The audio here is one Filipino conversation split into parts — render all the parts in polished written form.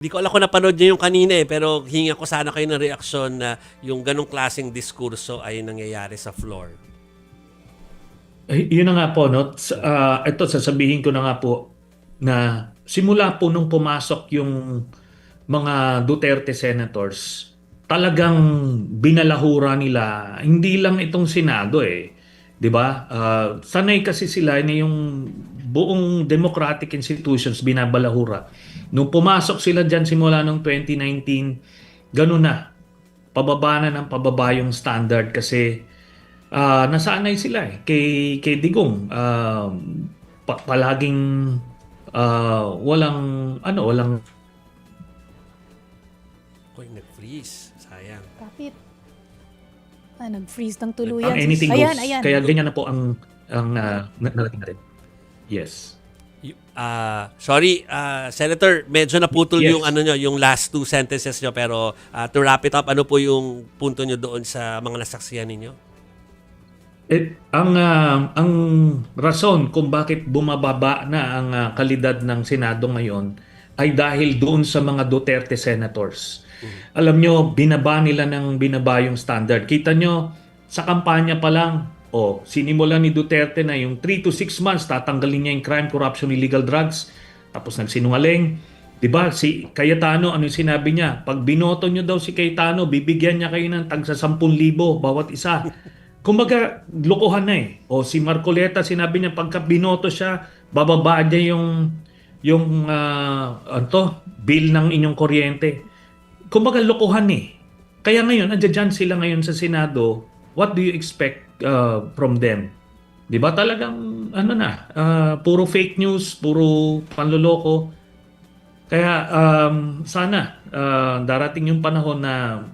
Di ko alam kung napanood niyo yung kanina pero hingi ko sana kayo ng reaksyon na yung ganong klaseng diskurso ay nangyayari sa floor. Yun na nga po, no? Ito, sasabihin ko na nga po na simula po nung pumasok yung mga Duterte senators, talagang binalahura nila, hindi lang itong Senado eh. 'Di ba? Sanay kasi sila na yung buong democratic institutions binabalahura. Nung pumasok sila diyan simula nung 2019, ganun na. Pababa na ng pababa yung standard kasi nasanay sila eh kay Digong. Palaging walang walang Hoy, nag-freeze. Sayang. Kapit. Nag-freeze ng tuluyan. anything Ayan, goes. ayan. Kaya ganyan na po ang narating natin. Yes. Sorry, Senator, medyo naputol Yes. yung ano nyo, yung last two sentences nyo pero to wrap it up, ano po yung punto nyo doon sa mga nasaksihan ninyo? Ang rason kung bakit bumababa na ang kalidad ng Senado ngayon ay dahil doon sa mga Duterte senators. Alam nyo, binaba nila ng binaba yung standard. Kita nyo, sa kampanya pa lang, sinimulan ni Duterte na yung 3 to 6 months, tatanggalin niya yung crime, corruption, illegal drugs. Tapos nagsinungaling. Diba? Si Cayetano, ano yung sinabi niya? Pag binoto nyo daw si Cayetano, bibigyan niya kayo ng tagsa 10,000 bawat isa. Kumbaga, lokohan na eh. O si Marcoleta, sinabi niya, pagka binoto siya, bababa niya yung bill ng inyong kuryente. Kumbaga, lokohan eh. Kaya ngayon, andyan sila ngayon sa Senado. What do you expect from them? Di ba talagang, puro fake news, puro panloloko. Kaya sana darating yung panahon na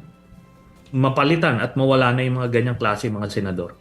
mapalitan at mawala na yung mga ganyang klase mga senador.